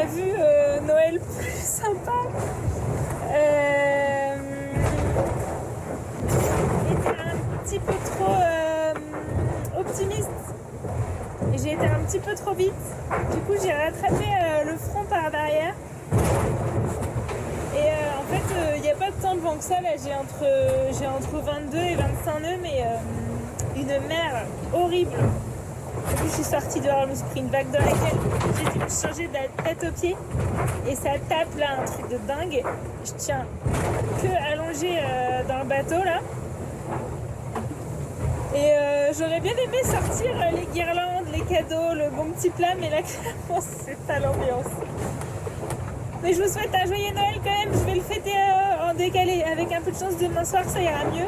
pas vu Noël plus sympa. J'étais un petit peu trop optimiste. Et j'ai été un petit peu trop vite. Du coup, j'ai rattrapé le front par derrière. Et en fait, il n'y a pas tant de vent que ça. Là, j'ai entre 22 et 25 nœuds, mais une mer horrible. Du coup, je suis sortie dehors, je me suis pris une vague dans laquelle j'ai dû me changer de la tête aux pieds. Et ça tape là, un truc de dingue. Je tiens que allongée dans le bateau là. Et j'aurais bien aimé sortir les guirlandes, les cadeaux, le bon petit plat, mais là, clairement, c'est pas l'ambiance. Mais je vous souhaite un joyeux Noël quand même. Je vais le fêter en décalé. Avec un peu de chance, demain soir, ça ira mieux.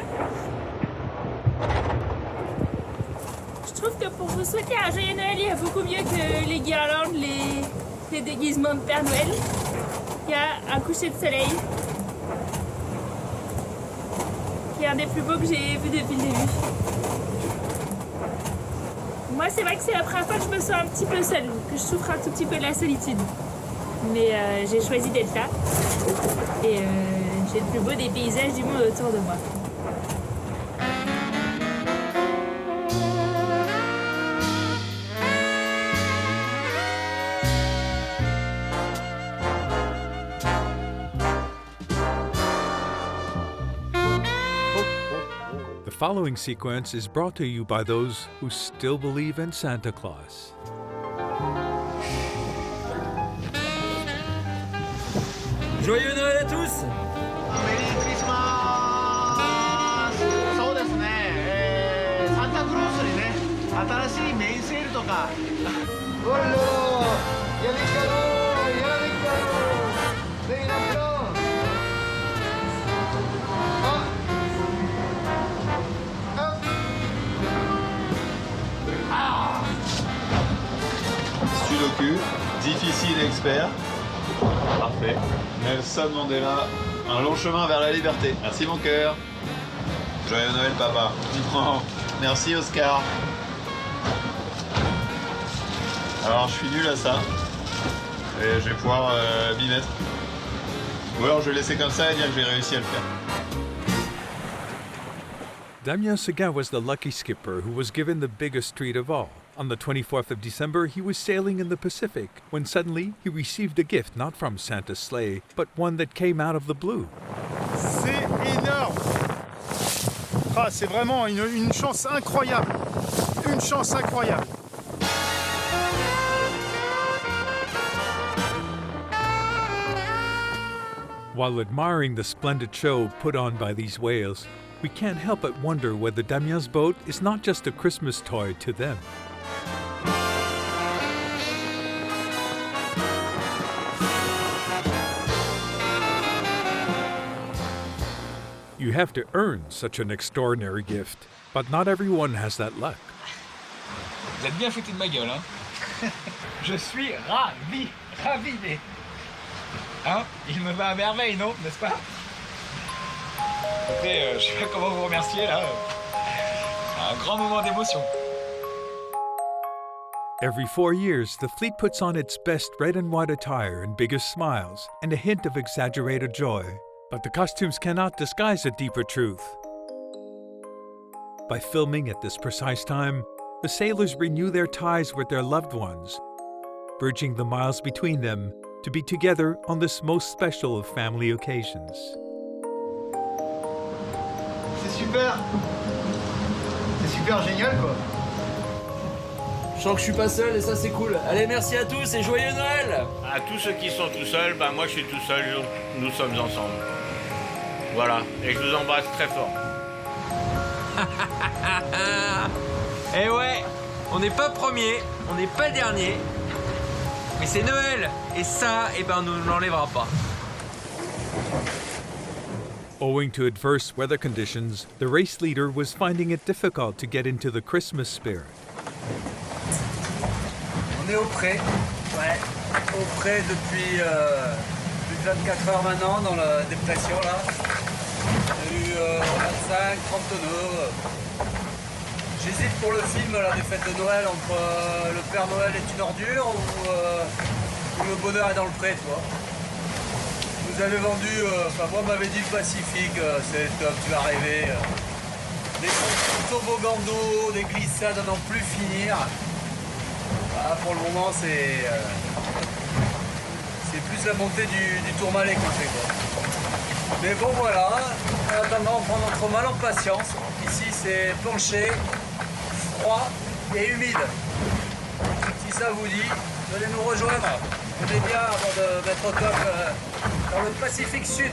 Je trouve que pour vous souhaiter un joyeux Noël, il y a beaucoup mieux que les guirlandes, les déguisements de Père Noël. Il y a un coucher de soleil qui est un des plus beaux que j'ai vu depuis le début. Moi, c'est vrai que c'est la première fois que je me sens un petit peu seule, que je souffre un tout petit peu de la solitude. Mais j'ai choisi d'être là et j'ai le plus beau des paysages du monde autour de moi. The following sequence is brought to you by those who still believe in Santa Claus. Joyeux Noël à tous! Merry Christmas! そうですね、サンタクロースにね、新しいメインセールとか。Oh là là! Il y a des cadeaux! Il y a des cadeaux! C'est une plein! Ah! Sudoku, difficile expert. Parfait. Nelson Mandela, un long chemin vers la liberté. Merci mon cœur. Joyeux Noël papa. Oh, merci Oscar. Alors je suis nul à ça. Et je vais pouvoir m'y mettre. Ou alors je vais laisser comme ça et dire que j'ai réussi à le faire. Damien Seguin was the lucky skipper who was given the biggest treat of all. On the 24th of December, he was sailing in the Pacific when suddenly he received a gift not from Santa's sleigh, but one that came out of the blue. C'est énorme. Ah, c'est vraiment une chance incroyable. Une chance incroyable. While admiring the splendid show put on by these whales, we can't help but wonder whether Damien's boat is not just a Christmas toy to them. You have to earn such an extraordinary gift, but not everyone has that luck. Vous êtes bien foutu de ma gueule, hein? Je suis ravi, mais... Hein? Il me va à merveille, non? N'est-ce pas? Écoutez, je sais pas comment vous remercier, là. C'est un grand moment d'émotion. Every 4 years, the fleet puts on its best red and white attire and biggest smiles, and a hint of exaggerated joy. But the costumes cannot disguise a deeper truth. By filming at this precise time, the sailors renew their ties with their loved ones, bridging the miles between them to be together on this most special of family occasions. C'est super! C'est super génial quoi! Je sens que je suis pas seul et ça c'est cool. Allez, merci à tous et joyeux Noël! À tous ceux qui sont tout seuls, bah moi je suis tout seul, nous sommes ensemble. Voilà, et je vous embrasse très fort. Eh ouais, on n'est pas premier, on n'est pas dernier, mais c'est Noël et ça, eh ben on ne l'enlèvera pas. Owing to adverse weather conditions, the race leader was finding it difficult to get into the Christmas spirit. On est au pré, ouais, au pré depuis plus de 24 heures maintenant dans la dépression là. Il y a eu 25, 30 tonneaux. J'hésite pour le film La Défaite de Noël entre Le Père Noël est une ordure ou où le bonheur est dans le pré, tu vois. Vous avez vendu, moi m'avait dit le Pacifique, c'est top, tu vas rêver. Des toboggans d'eau, des glissades à n'en plus finir. Voilà, pour le moment, c'est plus la montée du Tourmalet qu'on fait, quoi. Mais bon, voilà, en attendant, on prend notre mal en patience. Ici, c'est plancher, froid et humide. Si ça vous dit, venez nous rejoindre. Venez bien avant de mettre au top dans le Pacifique Sud.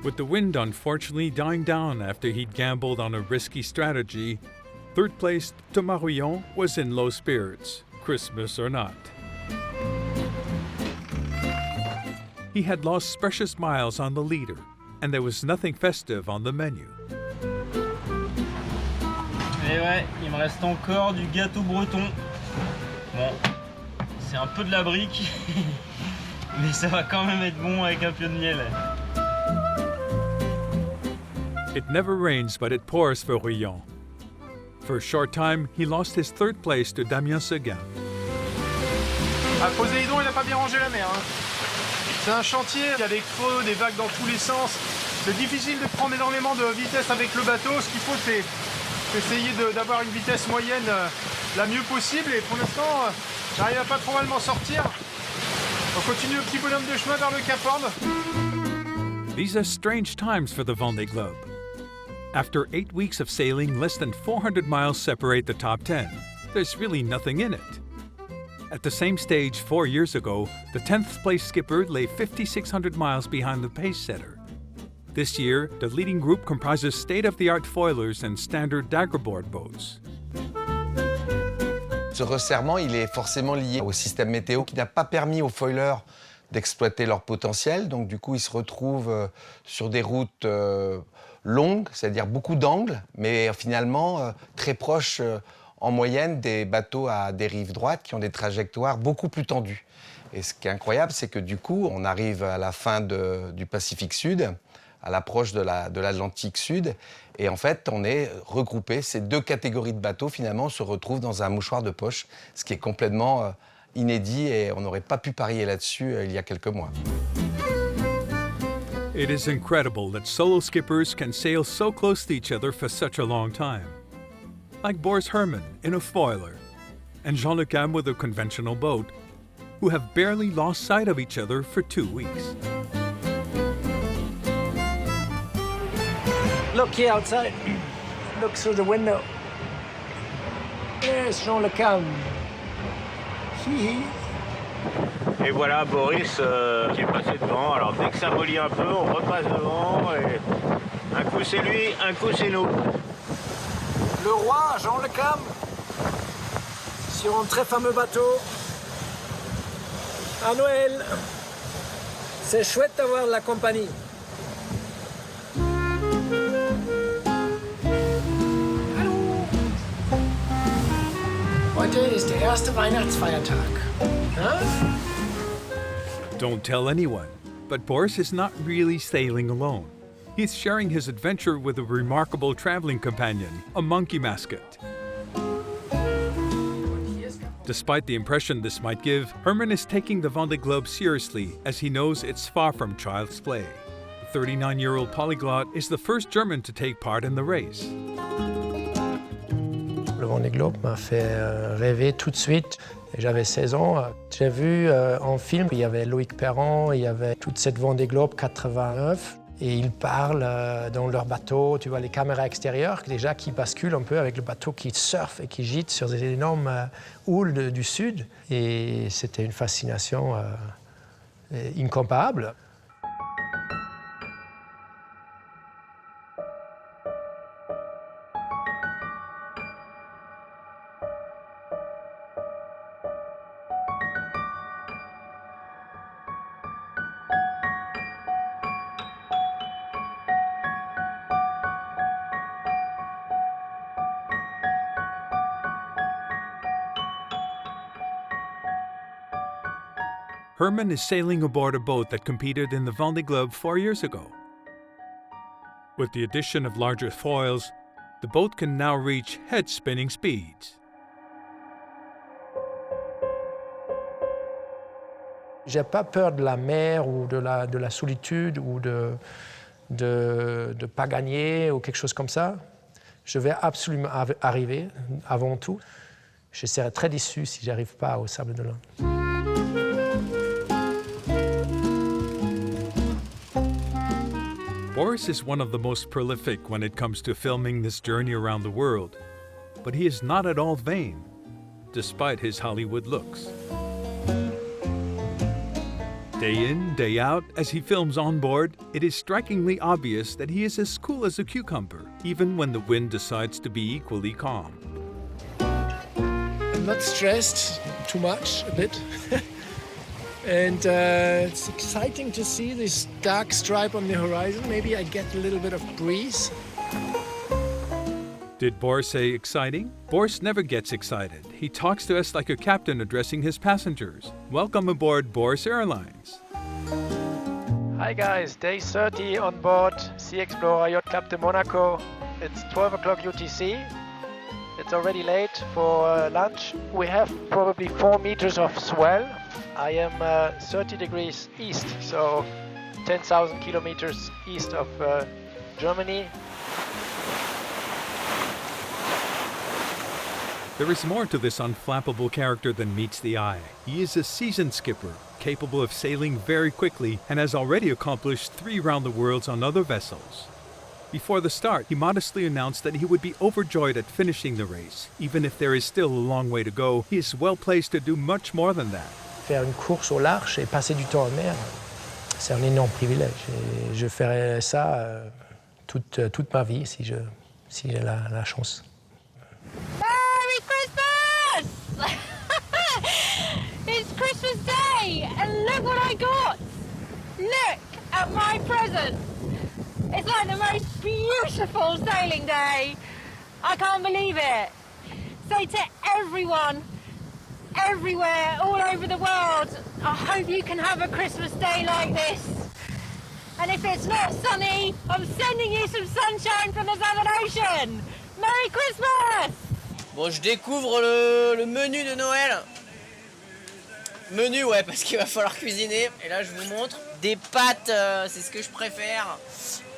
With the wind unfortunately dying down after he'd gambled on a risky strategy, third place Thomas Rouillon was in low spirits, Christmas or not. He had lost precious miles on the leader, and there was nothing festive on the menu. Et ouais, il me reste encore du gâteau breton. Bon, c'est un peu de la brique, mais ça va quand même être bon avec un peu de miel. It never rains, but it pours for Rouillon. For a short time, he lost his third place to Damien Seguin. Ah, Poséidon, il n'a pas bien rangé la mer. Hein. C'est un chantier, il y a des creux, des vagues dans tous les sens. C'est difficile de prendre énormément de vitesse avec le bateau. Ce qu'il faut, c'est essayer d'avoir une vitesse moyenne la mieux possible. Et pour l'instant, j'arrive à pas trop mal m'en sortir. On continue le petit bonhomme de chemin vers le Cap Horn. These are strange times for the Vendée Globe. After 8 weeks of sailing, less than 400 miles separate the top 10. There's really nothing in it. At the same stage 4 years ago, the 10th place skipper lay 5,600 miles behind the pace setter. This year, the leading group comprises state-of-the-art foilers and standard daggerboard boats. Ce resserrement, il est forcément lié au système météo qui n'a pas permis aux foilers d'exploiter leur potentiel. Donc du coup, ils se retrouvent sur des routes longues, c'est-à-dire beaucoup d'angles, mais finalement très proches en moyenne des bateaux à dérive droite qui ont des trajectoires beaucoup plus tendues. Et ce qui est incroyable, c'est que du coup, on arrive à la fin du Pacifique Sud, à l'approche de l'Atlantique Sud, et en fait, on est regroupés. Ces deux catégories de bateaux, finalement, se retrouvent dans un mouchoir de poche, ce qui est complètement inédit, et on n'aurait pas pu parier là-dessus il y a quelques mois. It is incredible that solo skippers can sail so close to each other for such a long time. Like Boris Herman in a foiler, and Jean Le Cam with a conventional boat, who have barely lost sight of each other for 2 weeks. Look here outside. Look through the window. There's Jean Le Cam. Et voilà Boris qui est passé devant. Alors dès que ça relie un peu, on repasse devant. Et un coup c'est lui, un coup c'est nous. Le roi, Jean Le Cam, sur un très fameux bateau. À Noël. C'est chouette d'avoir de la compagnie. Heute ist der erste Weihnachtsfeiertag. Don't tell anyone, but Boris is not really sailing alone. He's sharing his adventure with a remarkable traveling companion, a monkey mascot. Despite the impression this might give, Herman is taking the Vendée Globe seriously as he knows it's far from child's play. The 39-year-old polyglot is the first German to take part in the race. Le Vendée Globe m'a fait rêver tout de suite. J'avais 16 ans. J'ai vu en film, il y avait Loïc Perron, il y avait toute cette Vendée Globe 89. Et ils parlent dans leur bateau, tu vois les caméras extérieures déjà qui basculent un peu avec le bateau qui surfe et qui gîte sur des énormes houles du sud. Et c'était une fascination incomparable. Herman is sailing aboard a boat that competed in the Vendée Globe 4 years ago. With the addition of larger foils, the boat can now reach head-spinning speeds. J'ai pas peur de la mer ou de la solitude ou de pas gagner ou quelque chose comme ça. Je vais absolument arriver avant tout. Je serais très déçu si j'arrive pas au Sable d'Olonne. Boris is one of the most prolific when it comes to filming this journey around the world, but he is not at all vain, despite his Hollywood looks. Day in, day out, as he films on board, it is strikingly obvious that he is as cool as a cucumber, even when the wind decides to be equally calm. I'm not stressed too much, a bit. And it's exciting to see this dark stripe on the horizon. Maybe I get a little bit of breeze. Did Boris say exciting? Boris never gets excited. He talks to us like a captain addressing his passengers. Welcome aboard Boris Airlines. Hi guys, day 30 on board Sea Explorer Yacht Club de Monaco. It's 12 o'clock UTC. It's already late for lunch. We have probably 4 meters of swell. I am 30 degrees east, so 10,000 kilometers east of Germany. There is more to this unflappable character than meets the eye. He is a seasoned skipper, capable of sailing very quickly, and has already accomplished 3 round-the-worlds on other vessels. Before the start, he modestly announced that he would be overjoyed at finishing the race. Even if there is still a long way to go, he is well placed to do much more than that. Faire une course au large et passer du temps en mer, c'est un énorme privilège. Et je ferai ça toute ma vie si j'ai la chance. Merry Christmas! It's Christmas Day and look what I got! Look at my present! It's like the most beautiful sailing day! I can't believe it! So to everyone, everywhere, all over the world, I hope you can have a Christmas day like this. And if it's not sunny, I'm sending you some sunshine from the Southern Ocean. Merry Christmas! Bon, je découvre le menu de Noël. Menu, ouais, parce qu'il va falloir cuisiner. Et là, je vous montre des pâtes, c'est ce que je préfère,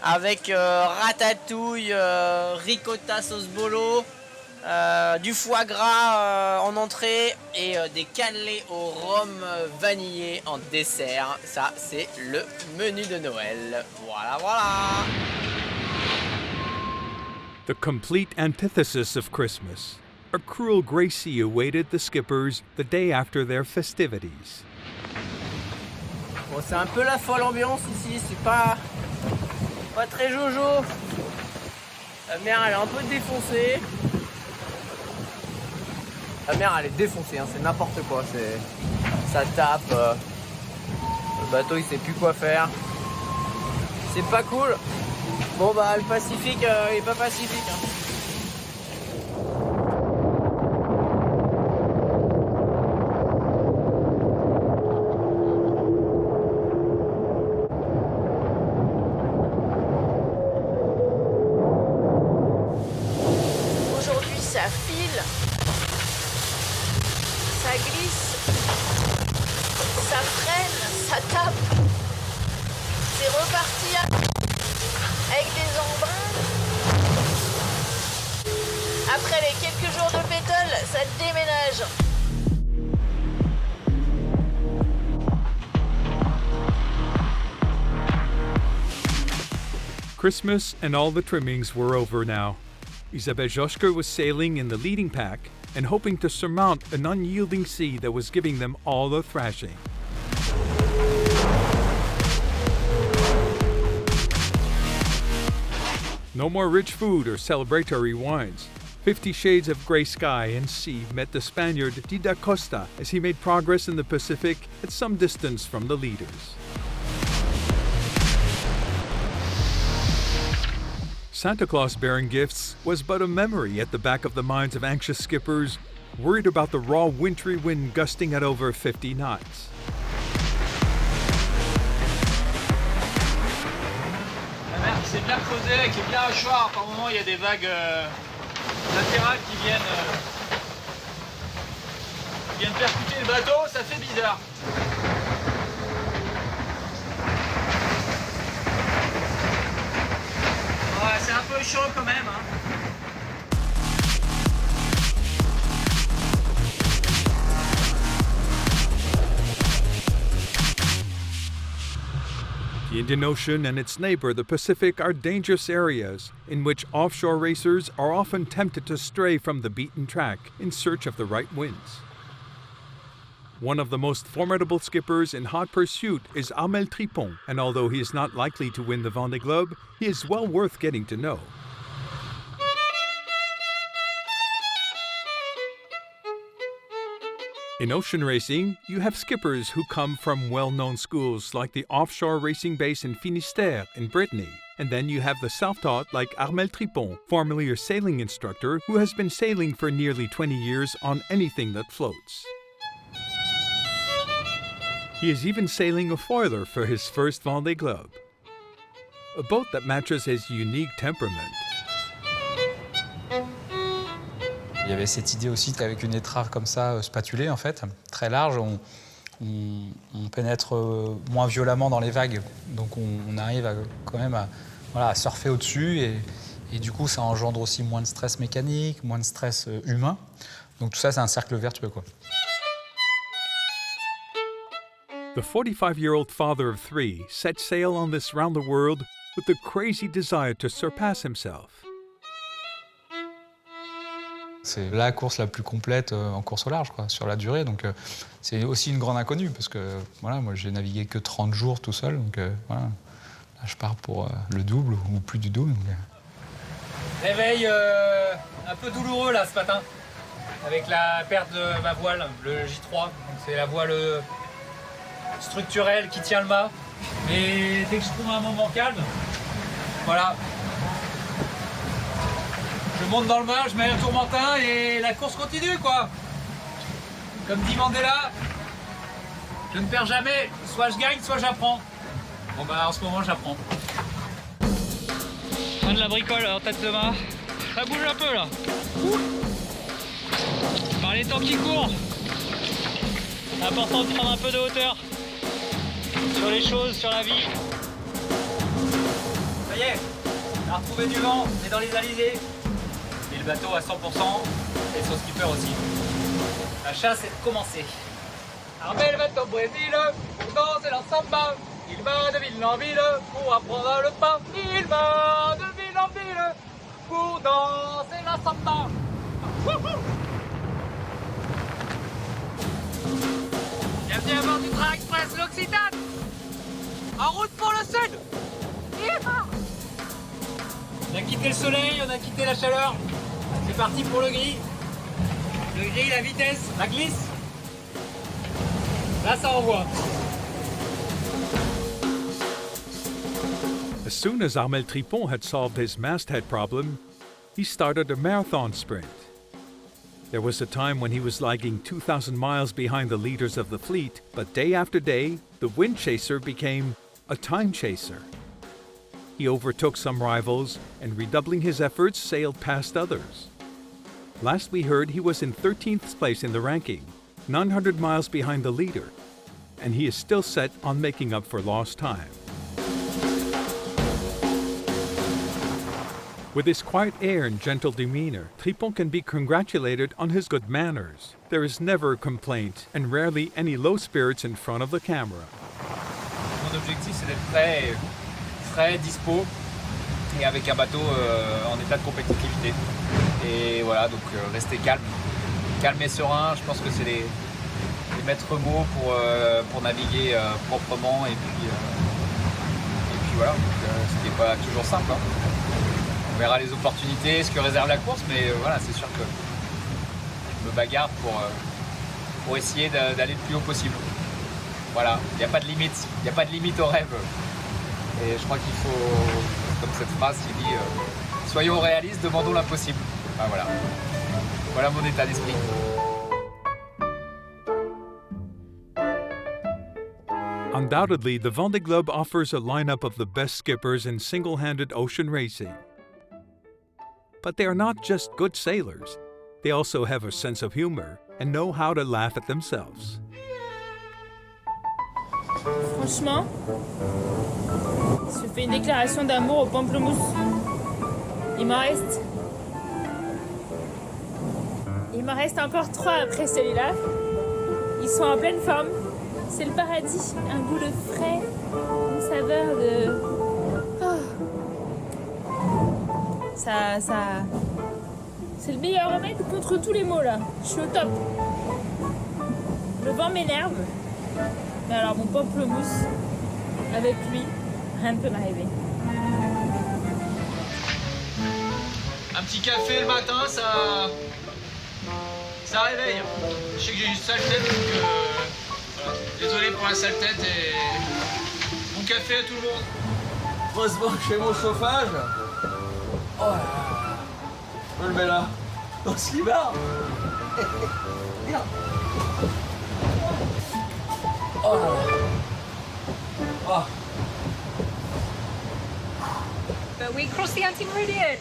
avec ratatouille, ricotta sauce bolo, du foie gras en entrée et des cannelés au rhum vanillé en dessert. Ça, c'est le menu de Noël. Voilà, voilà. The complete antithesis of Christmas. A cruel gray sea awaited the skippers the day after their festivities. Bon, c'est un peu la folle ambiance ici, c'est pas très jojo. La mer, elle est un peu défoncée. La mer, elle est défoncée, hein, c'est n'importe quoi. Ça tape. Le bateau, il sait plus quoi faire. C'est pas cool. Bon, bah, le Pacifique, il est pas pacifique. Hein. Aujourd'hui, ça file, ça glisse, ça freine, ça tape. C'est reparti avec des embruns. Après les quelques jours de pétole, ça déménage. Christmas and all the trimmings were over now. Isabelle Joschker was sailing in the leading pack and hoping to surmount an unyielding sea that was giving them all a thrashing. No more rich food or celebratory wines. 50 shades of gray sky and sea met the Spaniard Dida Costa as he made progress in the Pacific at some distance from the leaders. Santa Claus bearing gifts was but a memory at the back of the minds of anxious skippers worried about the raw wintry wind gusting at over 50 knots. La mer qui s'est bien creusée, qui est bien hachoir. Par moment, il y a des vagues latérales qui viennent percuter le bateau, ça fait bizarre. The Indian Ocean and its neighbor, the Pacific, are dangerous areas in which offshore racers are often tempted to stray from the beaten track in search of the right winds. One of the most formidable skippers in hot pursuit is Armel Tripon, and although he is not likely to win the Vendée Globe, he is well worth getting to know. In ocean racing, you have skippers who come from well-known schools like the offshore racing base in Finistère in Brittany. And then you have the self-taught like Armel Tripon, formerly a sailing instructor who has been sailing for nearly 20 years on anything that floats. He is even sailing a foiler for his first Vendée Globe, a boat that matches his unique temperament. Il y avait cette idée aussi qu'avec une étrave comme ça, spatulée en fait, très large, on pénètre moins violemment dans les vagues. Donc on arrive quand même à surfer au-dessus et du coup ça engendre aussi moins de stress mécanique, moins de stress humain. Donc tout ça c'est un cercle vertueux, quoi. The 45-year-old father of three set sail on this round the world with the crazy desire to surpass himself. C'est la course la plus complète en course au large, quoi, sur la durée. Donc c'est aussi une grande inconnue parce que voilà, moi j'ai navigué que 30 jours tout seul. Donc voilà, là je pars pour le double ou plus du double. Donc, Réveil un peu douloureux là ce matin avec la perte de ma voile, le J3. Donc c'est la voile structurelle qui tient le mât. Mais dès que je trouve un moment calme, voilà. Je monte dans le mât, je mets un tourmentin et la course continue, quoi. Comme dit Mandela, je ne perds jamais, soit je gagne, soit j'apprends. Bon bah en ce moment j'apprends. Fin de la bricole en tête de mât. Ça bouge un peu là. Par les temps qui courent, c'est important de prendre un peu de hauteur sur les choses, sur la vie. Ça y est, on a retrouvé du vent, on est dans les alizés. Et le bateau à 100% et son skipper aussi. La chasse est commencée. Armel va au Brésil pour danser la samba. Il va de ville en ville pour apprendre le pas. Il va de ville en ville pour danser la samba. Bienvenue à bord du train express l'Occitane. En route pour le sud. On a quitté le soleil, on a quitté la chaleur. C'est parti pour le gris. Le gris, la vitesse, la glisse. Là, ça envoie. As soon as Armel Tripon had solved his masthead problem, he started a marathon sprint. There was a time when he was lagging 2,000 miles behind the leaders of the fleet, but day after day, the wind chaser became a time chaser. He overtook some rivals and, redoubling his efforts, sailed past others. Last we heard, he was in 13th place in the ranking, 900 miles behind the leader, and he is still set on making up for lost time. With his quiet air and gentle demeanor, Tripon can be congratulated on his good manners. There is never a complaint and rarely any low spirits in front of the camera. Mon objectif, c'est d'être frais, dispo et avec un bateau en état de compétitivité. Et voilà, donc rester calme et serein. Je pense que c'est les maîtres mots pour naviguer proprement et puis voilà. Ce qui n'est pas toujours simple. Hein. On verra les opportunités, ce que réserve la course, mais voilà, c'est sûr que je me bagarre pour essayer d'aller le plus haut possible. Voilà, il n'y a pas de limite au rêve. Et je crois qu'il faut, comme cette phrase qui dit soyons réalistes, demandons l'impossible. Ben voilà mon état d'esprit. Undoubtedly, the Vendée Globe offers a lineup of the best skippers in single-handed ocean racing. But they are not just good sailors. They also have a sense of humor and know how to laugh at themselves. Franchement, je fais une déclaration d'amour au pamplemousse. Il m'en reste encore 3 après celui-là. Ils sont en pleine forme. C'est le paradis. Un goût de frais, une saveur saveur de... Oh. Ça... C'est le meilleur remède contre tous les maux là. Je suis au top. Le vent m'énerve. Mais alors mon pamplemousse, avec lui, rien ne peut m'arriver. Un petit café le matin, ça réveille. Je sais que j'ai une sale tête, donc voilà. Désolé pour la sale tête et bon café à tout le monde. Heureusement que j'ai mon chauffage. Oh là là. Je le mets là, dans ce climat. Regarde. Oh là là. Oh. But we crossed the anti-meridian.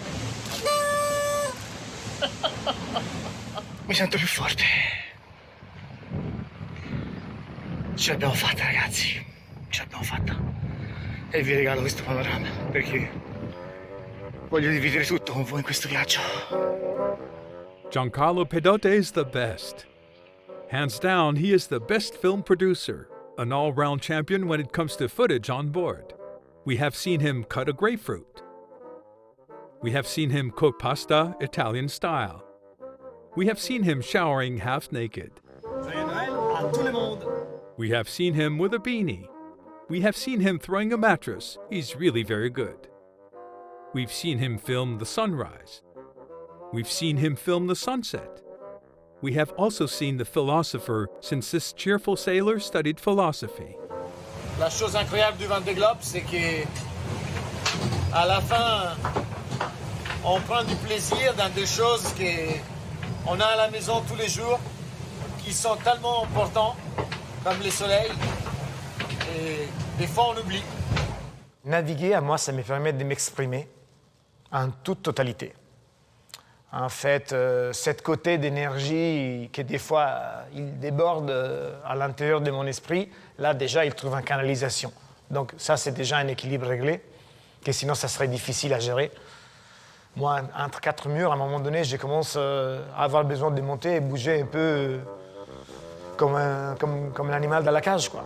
Mi sento più forte. Ce l'abbiamo fatta, ragazzi. Ce l'abbiamo fatta. E vi regalo questo panorama perché voglio dividere tutto con voi in questo viaggio. Giancarlo Pedote is the best. Hands down, he is the best film producer, an all-round champion when it comes to footage on board. We have seen him cut a grapefruit. We have seen him cook pasta Italian style. We have seen him showering half naked. Joyeux Noël à tout le monde. We have seen him with a beanie. We have seen him throwing a mattress. He's really very good. We've seen him film the sunrise. We've seen him film the sunset. We have also seen the philosopher since this cheerful sailor studied philosophy. La chose incroyable du Vendée Globe, c'est que à la fin, on prend du plaisir dans des choses qu'on a à la maison tous les jours, qui sont tellement importantes, comme le soleil, et des fois on oublie. Naviguer, à moi, ça me permet de m'exprimer en toute totalité. En fait, cette côté d'énergie que des fois, il déborde à l'intérieur de mon esprit, là, déjà, il trouve une canalisation. Donc ça, c'est déjà un équilibre réglé, que sinon, ça serait difficile à gérer. Moi, entre quatre murs, à un moment donné, je commence à avoir besoin de monter et bouger un peu comme un animal dans la cage, quoi.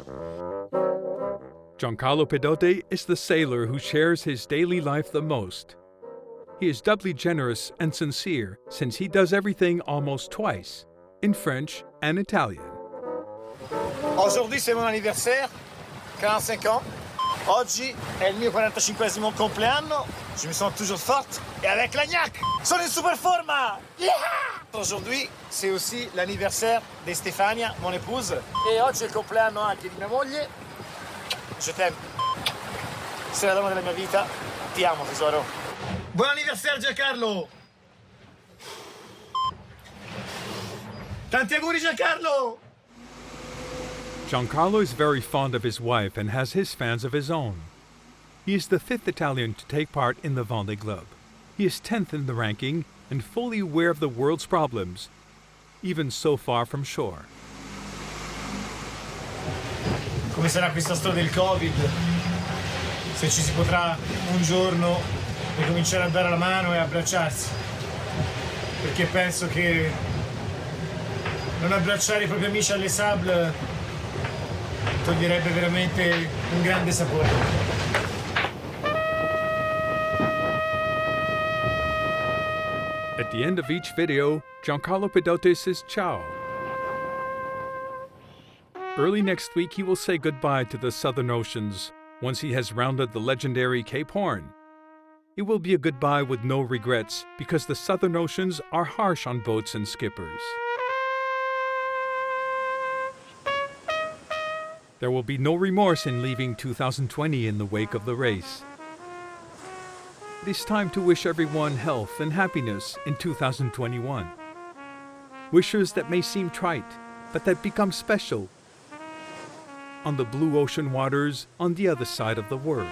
Giancarlo Pedote is the sailor who shares his daily life the most. He is doubly generous and sincere since he does everything almost twice, in French and Italian. Aujourd'hui, c'est mon anniversaire, 45 ans. Oggi è il mio 45esimo compleanno. Je me sens toujours forte et avec la gnaque. Sono in super forma. Yeah! Aujourd'hui, c'est aussi l'anniversaire di Stefania, mon épouse. Et oggi è il compleanno anche di mia moglie. Je t'aime. Sei la donna della mia vita. Ti amo, tesoro. Buon anniversaire, Giancarlo! Tanti auguri, Giancarlo! Giancarlo is very fond of his wife and has his fans of his own. He is the 5th Italian to take part in the Vendée Globe. He is 10th in the ranking and fully aware of the world's problems, even so far from shore. Come sarà questa storia del Covid? Se ci si potrà un giorno ricominciare a dare la mano e abbracciarsi. Perché penso che non abbracciare i propri amici alle Sables toglierebbe veramente un grande sapore. At the end of each video, Giancarlo Pedote says ciao. Early next week, he will say goodbye to the Southern Oceans once he has rounded the legendary Cape Horn. It will be a goodbye with no regrets because the Southern Oceans are harsh on boats and skippers. There will be no remorse in leaving 2020 in the wake of the race. It is time to wish everyone health and happiness in 2021. Wishes that may seem trite, but that become special on the blue ocean waters on the other side of the world.